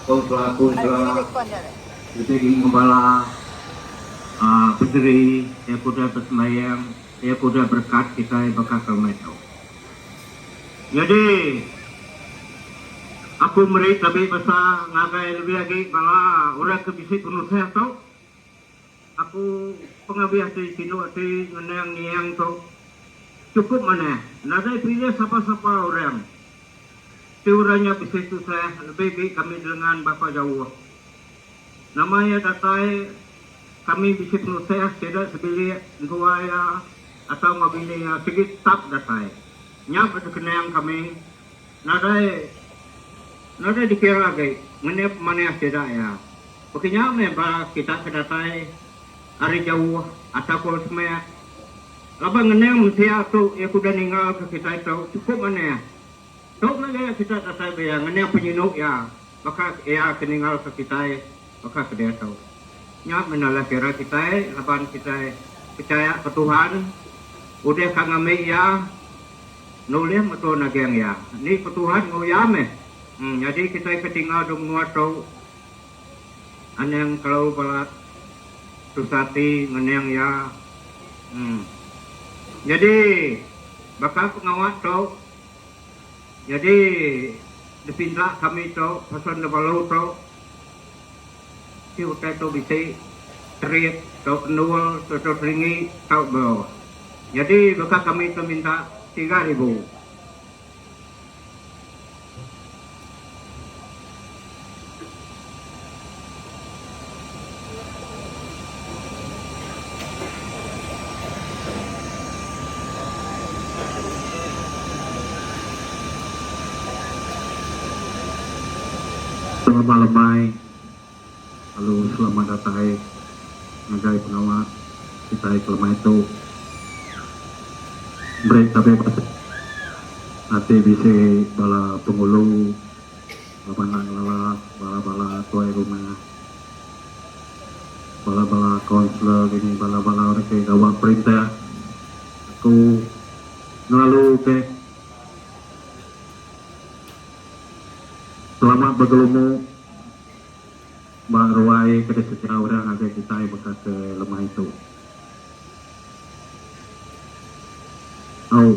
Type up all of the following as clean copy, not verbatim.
konsla jadi gembala putri ya kuda bersemayam ya kuda berkat kita bakal kelmeto. Jadi aku meri tapi bahasa ngagai lebih lagi bala orang kebisik penuh saya tau. Aku pengabiah di sini di ngenang niang tau cukup mana. Nadai pilih siapa-siapa orang. Tiuranya bisa itu saya lebih baik kami dengan Bapak Jauh. Namanya datai kami bisa penuh saya tidak sebeli dua ya atau ngabili ya sedikit tap datai. Nyap itu kenang kami nadai dikira lagi menep mana tidak ya. Pokoknya memang kita kedatai hari jauh ataupun semua. Abang ngenang mesti atau ya kuda ninggal ke kita itu cukup mana ya. Tahu mana kita datai bayang ngenang penyinuk ya. Maka ya keninggal ke kita maka dia tahu. Nyap menalah kira kita laban kita percaya ke Tuhan. Udah kangame ya nulis betul nagiang ya. Ini ke Tuhan ngoyam jadi kita ketinggal dong nuatau anang kalau balat susati menang ya. Jadi bakal pengawat tau. Jadi dipinta kami tau pasan debalau tau. Si utai tau bisa terit tau pendual tau ringi tau bawah. Jadi bakal kami tau minta 3.000. Lemai lalu selamat datang ngagai pengawat kita lemai itu break tapi nanti bisa bala pengulu bala tuai rumah bala konselor gini bala orang kayak gawat perintah aku ngelalu ke selamat bergelumuk Baruai pada setiap orang ada kita yang bekas ke lemah itu. Oh,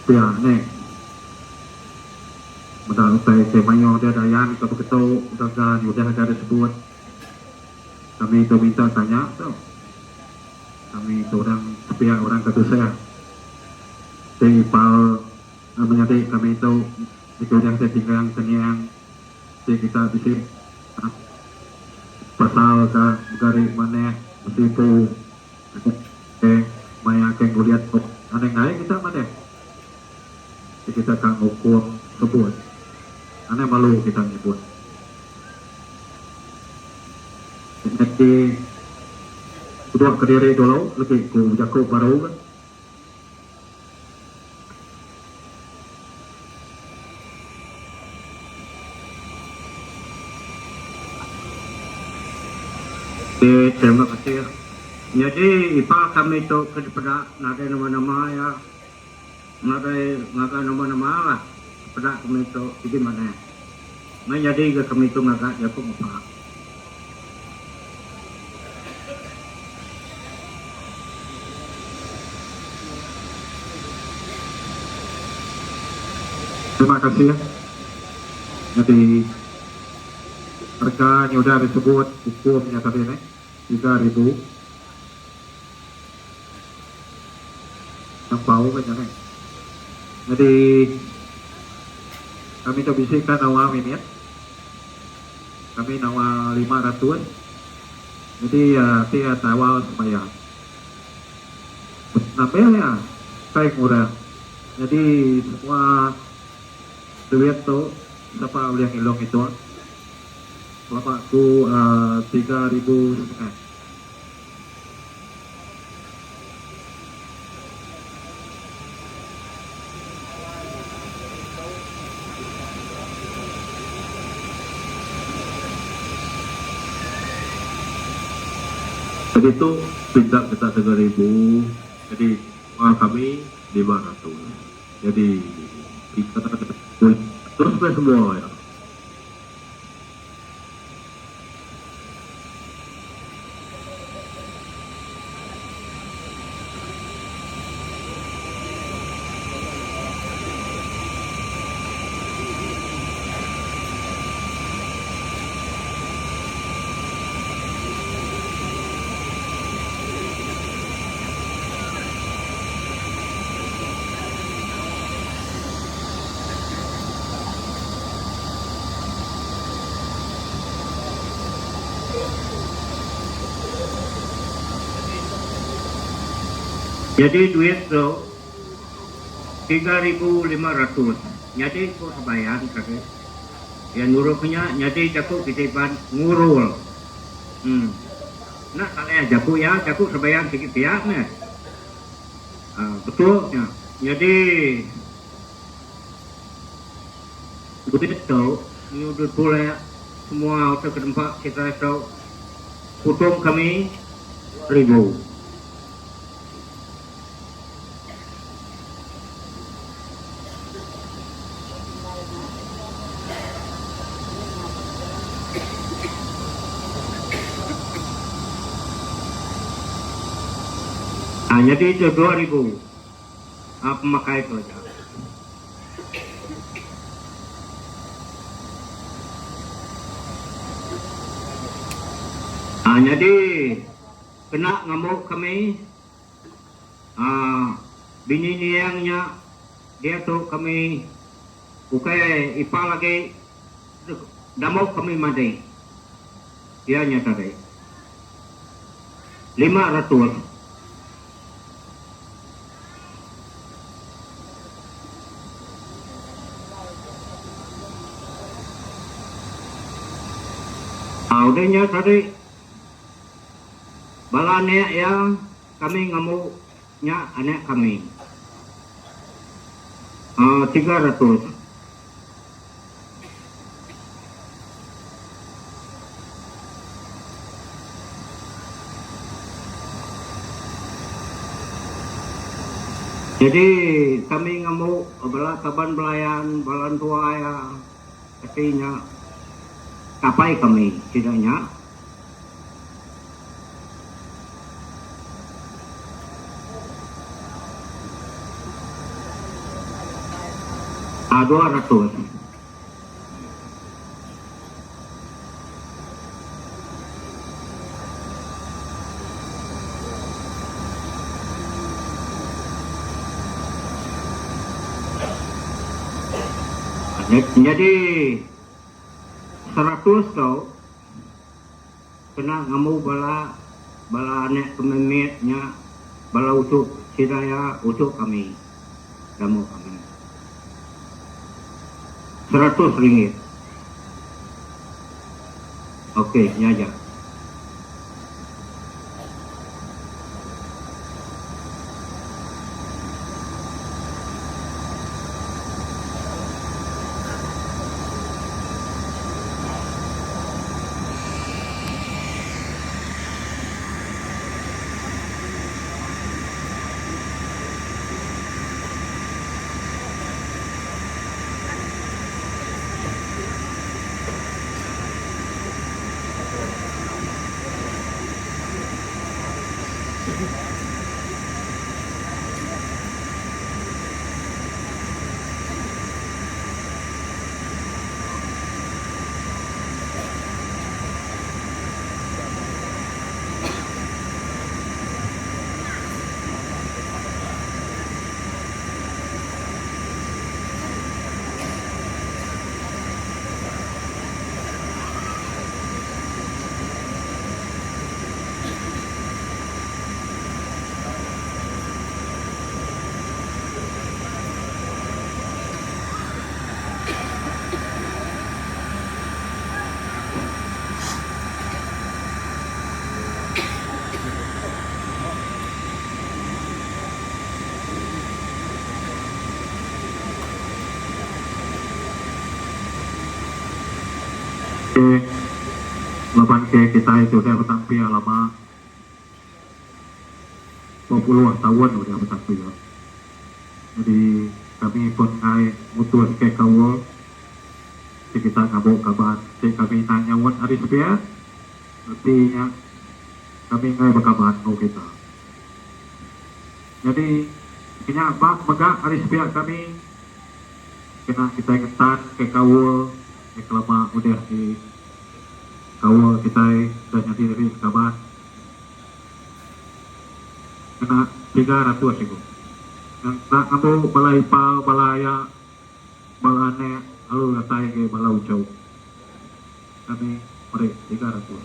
ya, nih. Betul, saya banyak dia dayan ke begitu, udah ada disebut. Kami itu minta tanya, tuh. Kami itu pihak orang kata saya. Pal menyatakan kami itu yang saya tinggal yang kenyang, kita bisa pasal ke gari mana mestipu maya keng lihat aneh naik kita mana kita kan ukur sebut aneh malu kita nyebut jadi kedua kediri dulu lebih ku jago baru kan terima kasih. Jadi ipa kami itu kepada nada nama-nama ya, nada nama-nama lah. Pada kami itu di mana? Menjadi kami itu ngagak ya pun apa? Terima kasih ya. Jadi harga yang sudah disebut hukumnya tadi nih 3.000 yang bau kan ya. Jadi kami coba bisikan awal ini ya. Kami nawa 500. Jadi ya tiap awal supaya nambah ya kayak murah. Jadi semua duit tuh siapa yang ilong itu bapakku 3.500. Begitu pindah kita 3.000, jadi kami 500. Jadi kita terus semua ya. Jadi duit tu 3.500. Jadi ko sabayan kaki. Yang nuruknya jadi jaku titipan ngurul. Nak kalian jaku ya, jaku sabayan sikit ya nih. Betul ya. Jadi duit tu ini udah boleh semua ke tempat kita itu potong kami 1.000. Jadi itu 2.000 pemakai itu aja. Jadi kena ngamuk kami bini niangnya dia tuh kami bukai ipa lagi damok kami mati dia nyata deh 500. Udahnya tadi balanya yang kami ngamuknya anak kami 300. Jadi kami ngamuk belah kaban belayan balan tua ya artinya kapai kami tidaknya 200. Jadi 100 tau kena ngamu bala anak kememitnya bala utuk sidaya utuk kami kamu kami 100 ringgit. Oke, ini aja. Lapan ke kita itu udah bertampil lama 20 tahun udah bertampil. Jadi kami pun naik mutual ke kawal kita ngabuk kabar kami tanya wan hari sepia artinya kami ngai berkabar mau kita. Jadi kena bak megak hari sepia kami kena kita ketan ke kawal kelama udah di kawal kita dan nanti dari kabar kena 300 ribu. Yang tak kamu balai pa balaya balane lalu latai ke balau jauh kami mereka 300.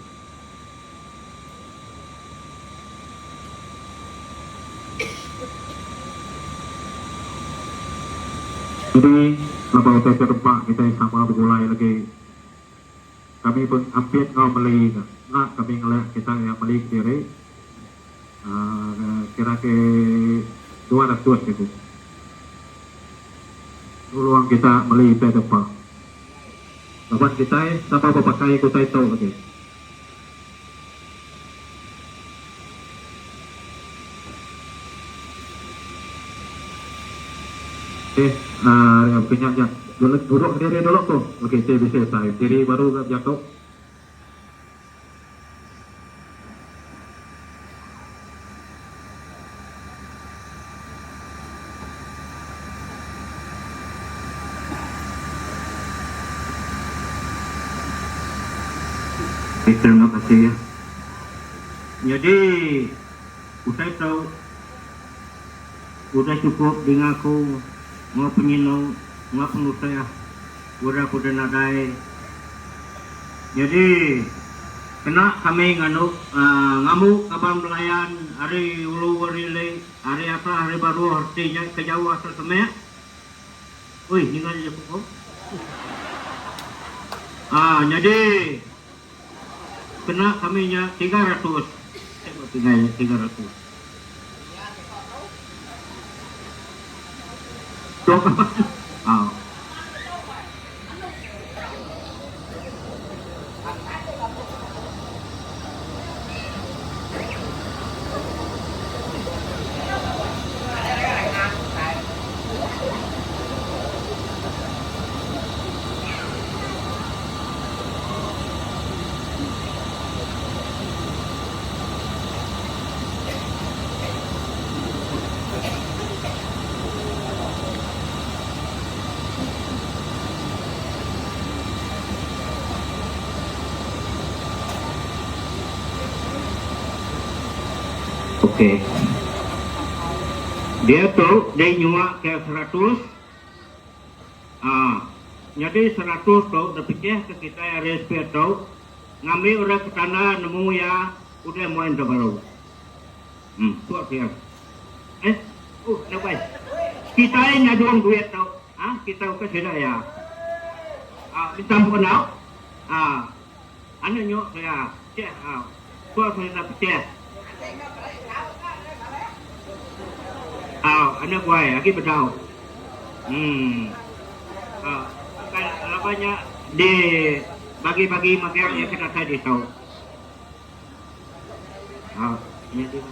Jadi lepas kita tempat kita sama bergulai lagi. Kami pun hampir ngau meli, nak kami ngeliat kita yang meli diri. Kira ke 200 gitu. Duluan kita meli pe tempat. Lepas kita siapa berpakai kita itu lagi. Penyaknya duduk diri dulu tuh. Okey, saya bisa saya. Diri baru jatuh. Terima kasih ya. Jadi, usai tahu, udah cukup dengan aku mau penyinau, mau pengusaha, udah kuda nadai. Jadi, kena kami ngamuk kapan pelayan hari ulu warile, hari apa hari baru artinya kejauh asal semek. Wih, ini kan cukup. Jadi kena kaminya 300. Tinggalnya 300. Okey. Dia tu dia nyuak ke 100. Jadi 100 tu dapikeh ke kita RSP tu ngambil orang ke tanah nemu ya udah main dah baru. Tu apa ya? Nampai. Kita yang ngajuan duit tu. Kita ke sini ya. Minta bukan tau. Anu nyuak saya. Cek. Tu apa yang nak cek? Anak buaya, lagi bertahu. Kalau banyak di bagi-bagi makan yang kena saya tahu. Ini tu.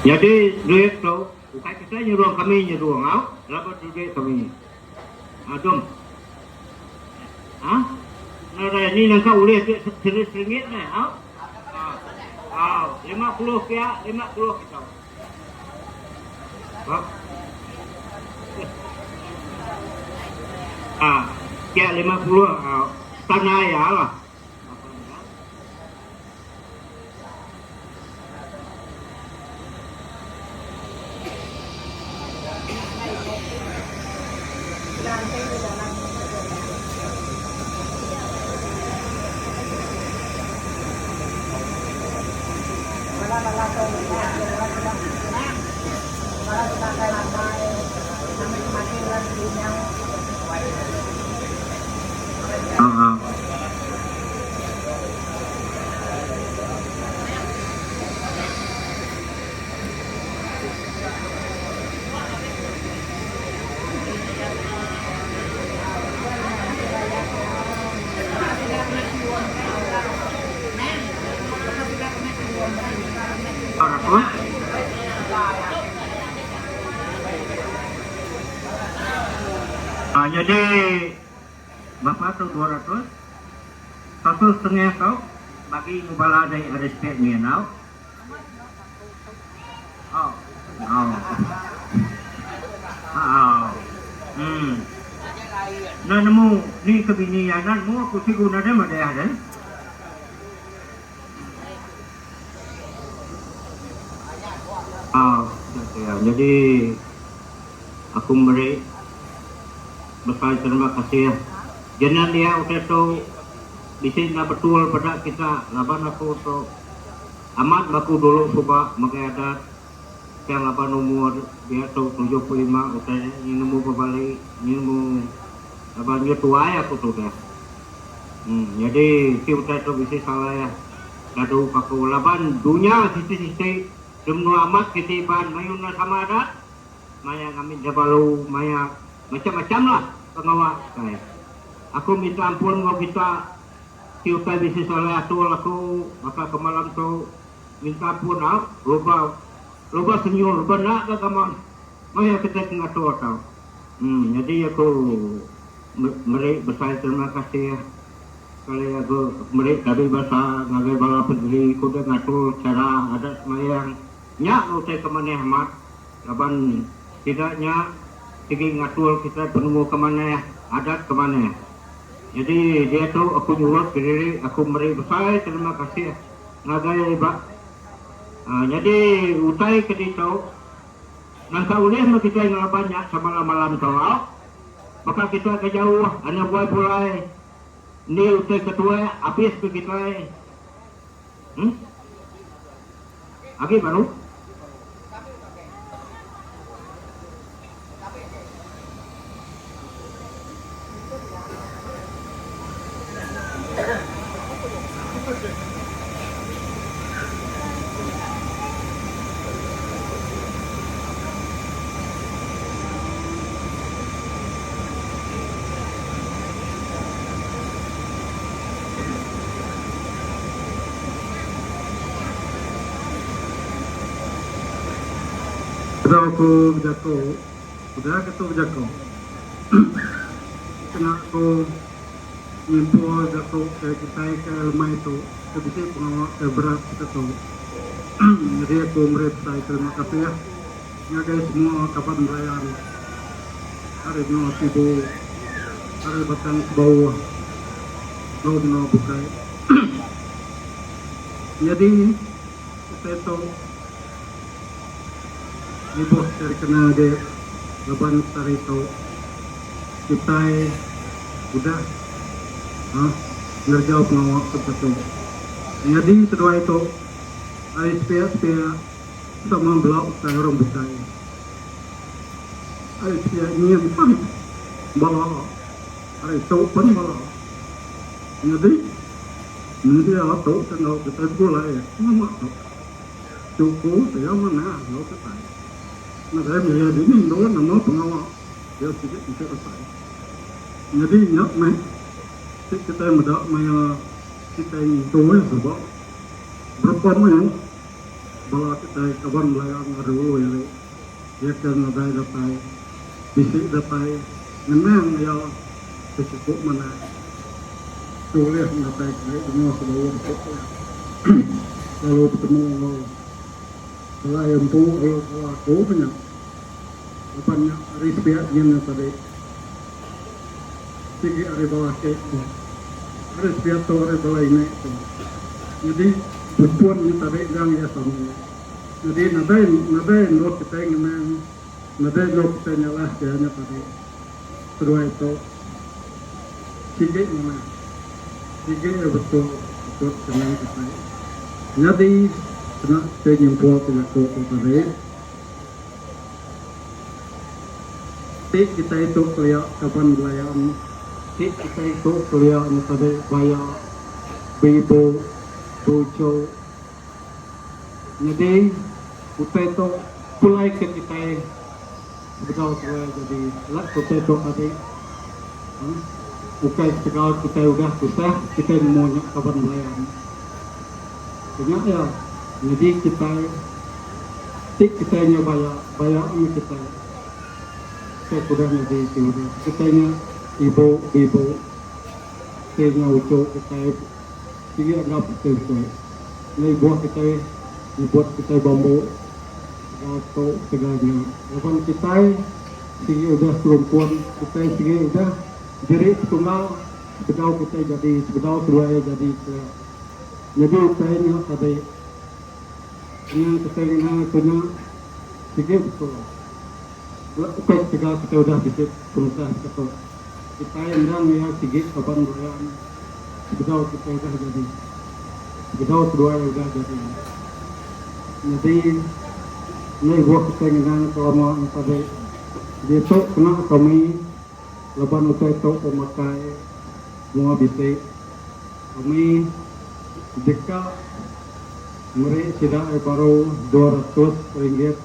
Jadi duit tu, bukan kita nyuruh kami nyuruh, lepas duit kami. Jom. Nara ni nangka ulih RM100 ni, 50 kia, 50 kita. Kia 50 tanah ya lah. Jadi Bapak tu 200, 1,5 kau, bagi mubala dari respect ni now. Oh. Oh. Oh. Nah nemu ni kebinianan mu aku siguna dia ada. Ya, jadi aku beri besar terima kasih ya. Jangan dia udah tu di sini betul pada kita laban aku tu amat baku dulu coba makai adat yang laban umur dia tu 75 udah ini nemu kembali ini nemu laban tua ya aku tu dah. Jadi kita tu bisa salah ya. Lalu aku laban dunia sisi-sisi semua amat ketiban mayun sama adat maya kami jabalu maya macam-macam lah pengawal saya. Aku minta ampun kalau kita bisa salah tu aku maka kemalam tu minta ampun lupa senyum lupa nak ke kamu maya kita ngatur tau. Jadi aku beri besar terima kasih ya. Kali aku beri dari bahasa ngagai bala peduli kuda ngatur cara adat mayang nyak utai kemana amat laban tidaknya tinggi ngatur kita penemu kemana adat kemana. Jadi dia tu aku nyuruh ke diri aku beri besar terima kasih ngagai bak. Jadi utai ke itu nangka ulih kita ngalabannya sama malam tolak maka kita ke jauh anak buat pulai ni utai ketua habis ke kita lagi baru aku berjatuh, udah kita berjatuh. Kena aku nyimpul jatuh ke kita ke lemah itu, sebisa pengawal berat kita tu. Jadi aku merasa terima kasih ya. Ngagai semua kapan merayan. Hari ni sibu, hari batang bawah, belum nak bukai. Jadi kita tu ibu dari kena de laban sarito kita udah ngerjau pengawal tertentu. Jadi kedua itu ay spia sama belak saya orang bukai. Ay spia nyiam pun bala ay tau pun bala. Jadi nanti atau tengok kita pulai nama tu cukup saya mana lo kita. Nah saya melihat ini doang nama pengawal dia sedikit bisa selesai. Jadi nyak meh kita yang muda maya kita yang tua sebab berapa meh bala kita kawan melayan ngaruh ya kan ada datai bisik datai memang ya cukup mana tulis datai semua sebelum lalu bertemu kalau yang tu kalau aku punya apanya respect yang tadi tinggi ada bawah ke respect tu ada bawah ini jadi perempuan yang tadi yang ya sama jadi nadai not kita yang nadai not kita nyalah dia tadi kedua itu tinggi mana tinggi betul senang kita jadi kena saya nyimpul dengan kota tadi. Tik kita itu kelihatan kapan belayan. Tik kita itu kelihatan tadi bayar bibu tujuh. Jadi kita itu pulai ke kita betul jadi lah kita itu tadi. Bukan sekarang kita udah susah kita mau kapan belayan. Banyak ya. Jadi kita bayar kita saya kurang jadi kita ibu kita ucap kita sige anggap kita ini buat kita dibuat kita bambu atau tegaknya lepas kita sige udah perempuan kita sige udah diri tunggal sebetau kita jadi sebetau kedua jadi saya ni tadi ini kita ini punya sige betul ukok tegak kita udah bisa perusahaan kita yang ya sige kapan bulan sebetau kita udah jadi sebetau kedua udah jadi ini buat kita ngenang selama tadi dia tu kena kami leban utai tu pemakai bunga biti kami jika mereka sudah baru 200 ringgit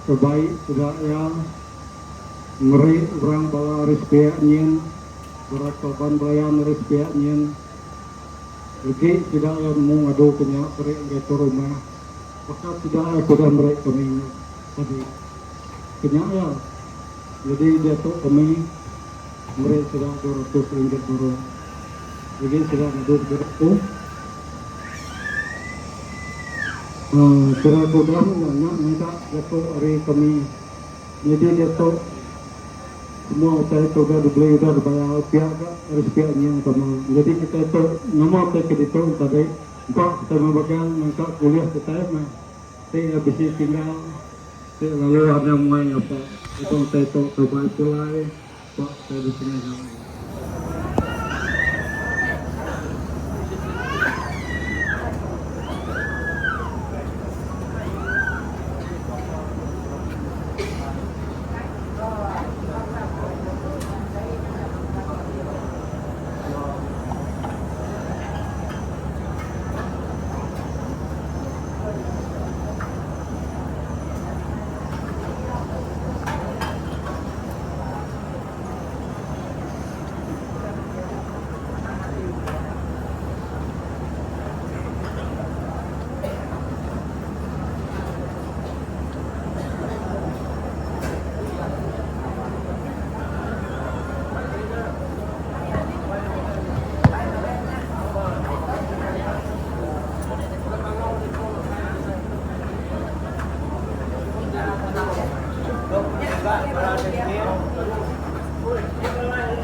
sebaik sudah yang mereka orang bawa RSPA nyen berat korban belayan RSPA nyen lagi tidak yang mau ngadu punya mereka ke rumah maka tidak sudah mereka kami tadi kenyaya jadi dia tu kami mereka sudah 200 ringgit baru jadi sudah ngadu berapa sudah sudah banyak minta dia tu hari kami jadi dia tu semua saya tu sudah dibeli sudah dibayar pihak harus pihaknya sama jadi kita tu nama saya ke itu tadi empat kita membagian mereka kuliah kita saya bisa tinggal lalu ada yang main apa itu saya tu terbaik pulai pak saya di sini sama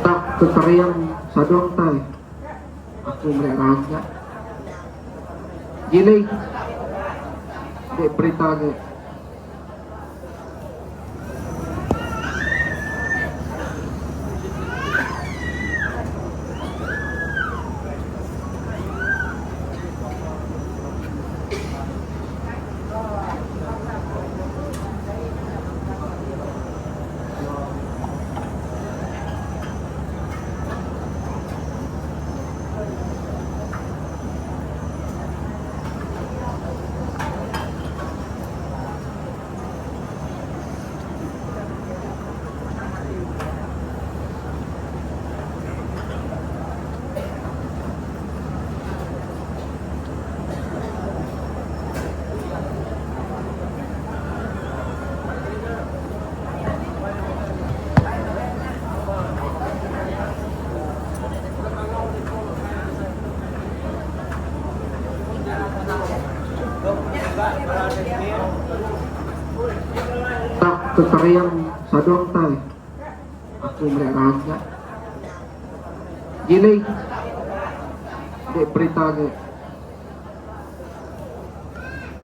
tak keserian sadong tay aku mereka gini di berita ke tak keserian sadong tay aku mereka gini di berita ke